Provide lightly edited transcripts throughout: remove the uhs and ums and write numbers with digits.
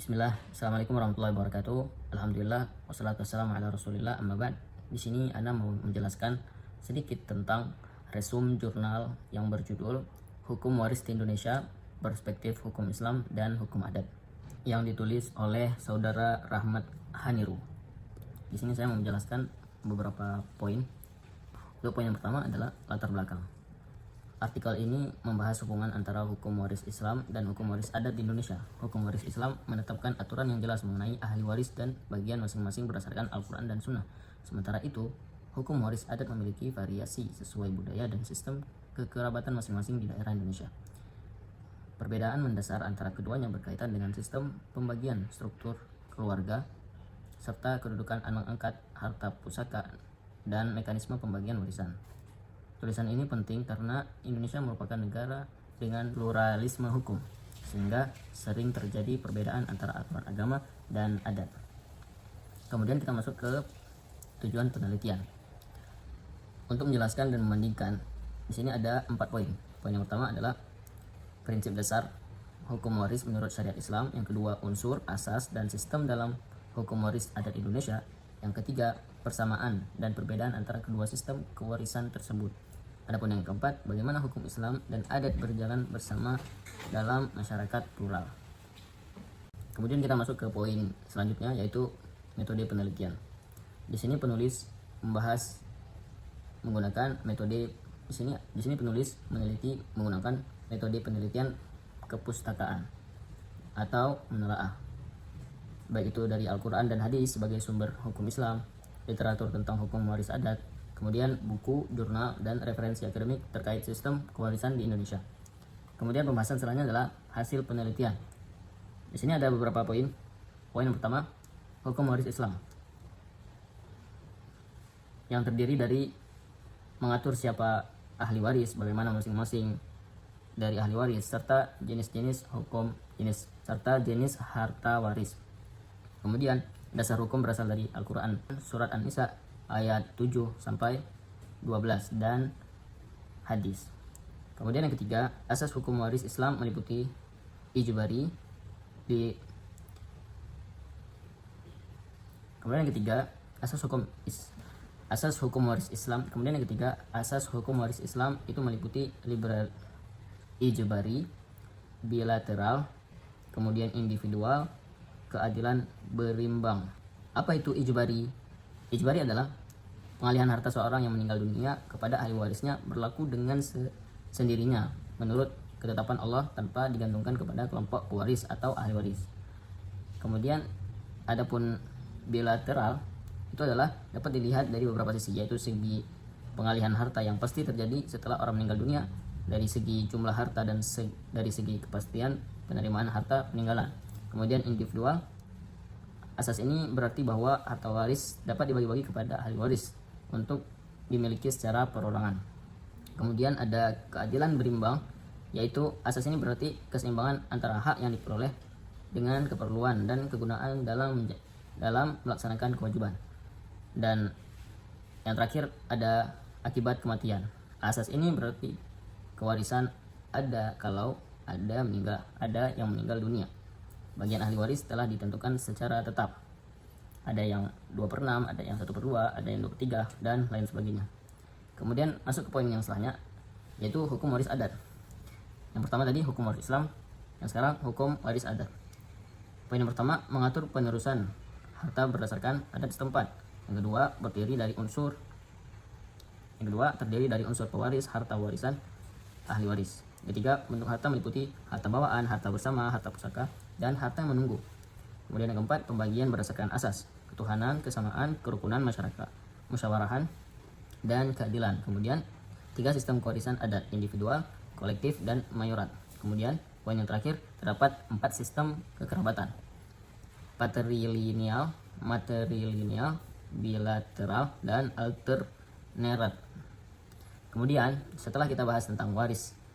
Bismillah, Assalamualaikum warahmatullahi wabarakatuh. Alhamdulillah, wassalatu wassalamu ala rasulillah, amma ba'd. Di sini Ana mau menjelaskan sedikit tentang resum jurnal yang berjudul Hukum Waris di Indonesia, Perspektif Hukum Islam dan Hukum Adat, yang ditulis oleh Saudara Rahmat Haniru. Di sini saya mau menjelaskan beberapa poin. Untuk poin yang pertama adalah latar belakang. Artikel ini membahas hubungan antara hukum waris Islam dan hukum waris adat di Indonesia. Hukum waris Islam menetapkan aturan yang jelas mengenai ahli waris dan bagian masing-masing berdasarkan Al-Quran dan Sunnah. Sementara itu, hukum waris adat memiliki variasi sesuai budaya dan sistem kekerabatan masing-masing di daerah Indonesia. Perbedaan mendasar antara keduanya berkaitan dengan sistem pembagian struktur keluarga, serta kedudukan anak angkat, harta pusaka, dan mekanisme pembagian warisan. Tulisan ini penting karena Indonesia merupakan negara dengan pluralisme hukum, sehingga sering terjadi perbedaan antara aturan agama dan adat. Kemudian kita masuk ke tujuan penelitian. Untuk menjelaskan dan membandingkan, di sini ada 4 poin. Poin yang pertama adalah prinsip dasar hukum waris menurut syariat Islam. Yang kedua, unsur, asas, dan sistem dalam hukum waris adat Indonesia. Yang ketiga, persamaan dan perbedaan antara kedua sistem kewarisan tersebut. Adapun yang keempat, bagaimana hukum Islam dan adat berjalan bersama dalam masyarakat plural. Kemudian kita masuk ke poin selanjutnya, yaitu metode penelitian. Di sini penulis membahas menggunakan metode di sini penulis meneliti menggunakan metode penelitian kepustakaan atau menelaah, baik itu dari Al-Quran dan hadis sebagai sumber hukum Islam, literatur tentang hukum waris adat, kemudian buku, jurnal, dan referensi akademik terkait sistem kewarisan di Indonesia. Kemudian pembahasan selanjutnya adalah hasil penelitian. Di sini ada beberapa poin. Poin yang pertama, hukum waris Islam, yang terdiri dari mengatur siapa ahli waris, bagaimana masing-masing dari ahli waris, serta jenis-jenis hukum serta jenis harta waris. Kemudian dasar hukum berasal dari Al-Quran, surat An-Nisa ayat 7 sampai 12 dan hadis. Kemudian yang ketiga, asas hukum waris Islam meliputi ijbari Kemudian yang ketiga, asas hukum waris Islam. Kemudian yang ketiga, asas hukum waris Islam itu meliputi liberal, ijbari, bilateral, kemudian individual, keadilan berimbang. Apa itu ijbari? Ijbari adalah pengalihan harta seorang yang meninggal dunia kepada ahli warisnya berlaku dengan sendirinya menurut ketetapan Allah tanpa digantungkan kepada kelompok pewaris atau ahli waris. Kemudian adapun bilateral itu adalah dapat dilihat dari beberapa sisi, yaitu segi pengalihan harta yang pasti terjadi setelah orang meninggal dunia, dari segi jumlah harta dan dari segi kepastian penerimaan harta peninggalan. Kemudian individual, asas ini berarti bahwa harta waris dapat dibagi-bagi kepada ahli waris untuk dimiliki secara perorangan. Kemudian ada keadilan berimbang, yaitu asas ini berarti keseimbangan antara hak yang diperoleh dengan keperluan dan kegunaan dalam melaksanakan kewajiban. Dan yang terakhir ada akibat kematian. Asas ini berarti kewarisan ada kalau ada yang meninggal dunia. Bagian ahli waris telah ditentukan secara tetap. Ada yang 2/6, ada yang 1/2, ada yang 2/3, dan lain sebagainya. Kemudian masuk ke poin yang selanjutnya, yaitu hukum waris adat. Yang pertama tadi hukum waris Islam, yang sekarang hukum waris adat. Poin yang pertama, mengatur penerusan harta berdasarkan adat setempat. Yang kedua, terdiri dari unsur pewaris, harta warisan, ahli waris. Ketiga, bentuk harta meliputi harta bawaan, harta bersama, harta pusaka, dan harta yang menunggu. Kemudian yang keempat, pembagian berdasarkan asas ketuhanan, kesamaan, kerukunan masyarakat, musyawarahan, dan keadilan. Kemudian 3, sistem kewarisan adat, individual, kolektif, dan mayorat. Kemudian poin yang terakhir, terdapat 4 sistem kekerabatan: patrilineal, matrilineal, bilateral, dan alternerat. Kemudian setelah kita bahas tentang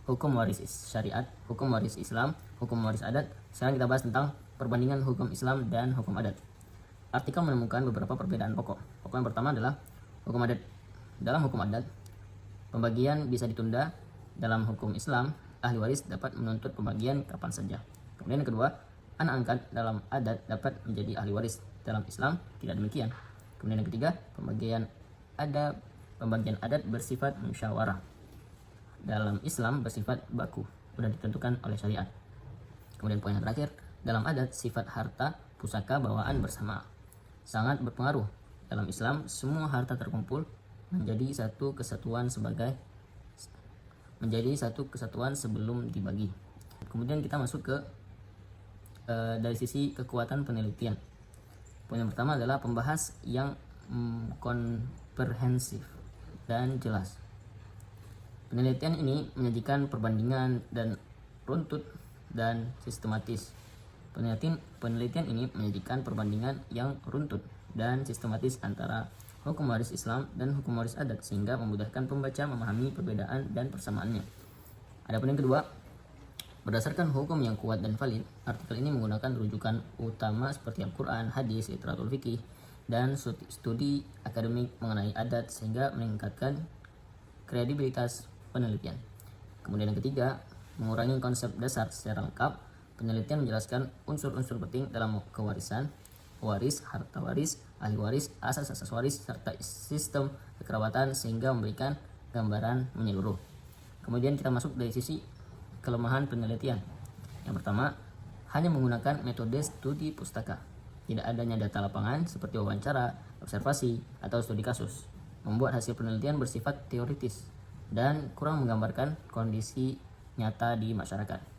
hukum waris syariat, hukum waris Islam, hukum waris adat, sekarang kita bahas tentang perbandingan hukum Islam dan hukum adat. Artikel menemukan beberapa perbedaan pokok. Pokok yang pertama adalah hukum adat. Dalam hukum adat, pembagian bisa ditunda. Dalam hukum Islam, ahli waris dapat menuntut pembagian kapan saja. Kemudian yang kedua, anak angkat dalam adat dapat menjadi ahli waris. Dalam Islam tidak demikian. Kemudian yang ketiga, pembagian adat bersifat musyawarah. Dalam Islam bersifat baku, sudah ditentukan oleh syariat. Kemudian poin yang terakhir, dalam adat sifat harta pusaka bawaan bersama sangat berpengaruh. Dalam Islam semua harta terkumpul menjadi satu kesatuan sebelum dibagi. Kemudian kita masuk ke dari sisi kekuatan penelitian. Poin yang pertama adalah pembahas yang komprehensif dan jelas. Penelitian ini menyajikan perbandingan dan runtut dan sistematis. Penelitian ini menyajikan perbandingan yang runtut dan sistematis antara hukum waris Islam dan hukum waris adat sehingga memudahkan pembaca memahami perbedaan dan persamaannya. Adapun yang kedua, berdasarkan hukum yang kuat dan valid, artikel ini menggunakan rujukan utama seperti Al-Quran, hadis, literatur fikih, dan studi akademik mengenai adat sehingga meningkatkan kredibilitas penelitian. Kemudian yang ketiga, mengurangi konsep dasar secara lengkap. Penelitian menjelaskan unsur-unsur penting dalam kewarisan, waris, harta waris, ahli waris, asas-asas waris, serta sistem kekerabatan sehingga memberikan gambaran menyeluruh. Kemudian kita masuk dari sisi kelemahan penelitian. Yang pertama, hanya menggunakan metode studi pustaka. Tidak adanya data lapangan seperti wawancara, observasi, atau studi kasus, membuat hasil penelitian bersifat teoritis dan kurang menggambarkan kondisi nyata di masyarakat.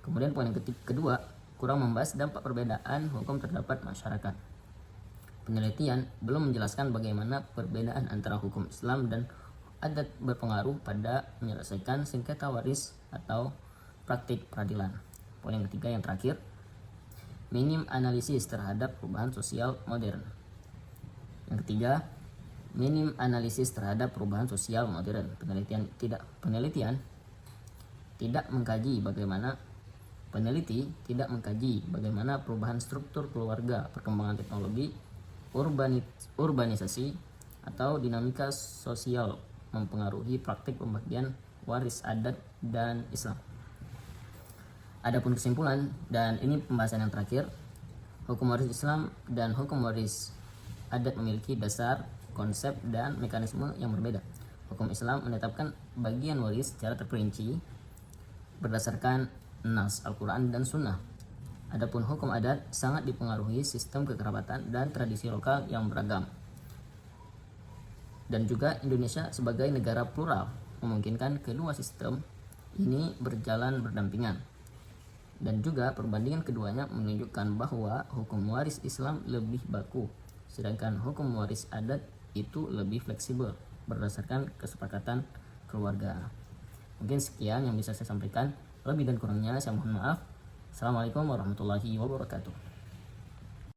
Kemudian poin yang kedua, kurang membahas dampak perbedaan hukum terhadap masyarakat. Penelitian belum menjelaskan bagaimana perbedaan antara hukum Islam dan adat berpengaruh pada menyelesaikan sengketa waris atau praktik peradilan. Poin yang ketiga yang terakhir, minim analisis terhadap perubahan sosial modern. Yang ketiga, minim analisis terhadap perubahan sosial modern. Peneliti tidak mengkaji bagaimana perubahan struktur keluarga, perkembangan teknologi, urbanisasi, atau dinamika sosial mempengaruhi praktik pembagian waris adat dan Islam. Adapun kesimpulan, dan ini pembahasan yang terakhir, hukum waris Islam dan hukum waris adat memiliki dasar, konsep, dan mekanisme yang berbeda. Hukum Islam menetapkan bagian waris secara terperinci berdasarkan nas Al-Quran dan Sunnah. Adapun hukum adat sangat dipengaruhi sistem kekerabatan dan tradisi lokal yang beragam. Dan juga Indonesia sebagai negara plural memungkinkan kedua sistem ini berjalan berdampingan. Dan juga perbandingan keduanya menunjukkan bahwa hukum waris Islam lebih baku, sedangkan hukum waris adat itu lebih fleksibel berdasarkan kesepakatan keluarga. Mungkin sekian yang bisa saya sampaikan. Lebih dan kurangnya saya mohon maaf. Assalamualaikum warahmatullahi wabarakatuh.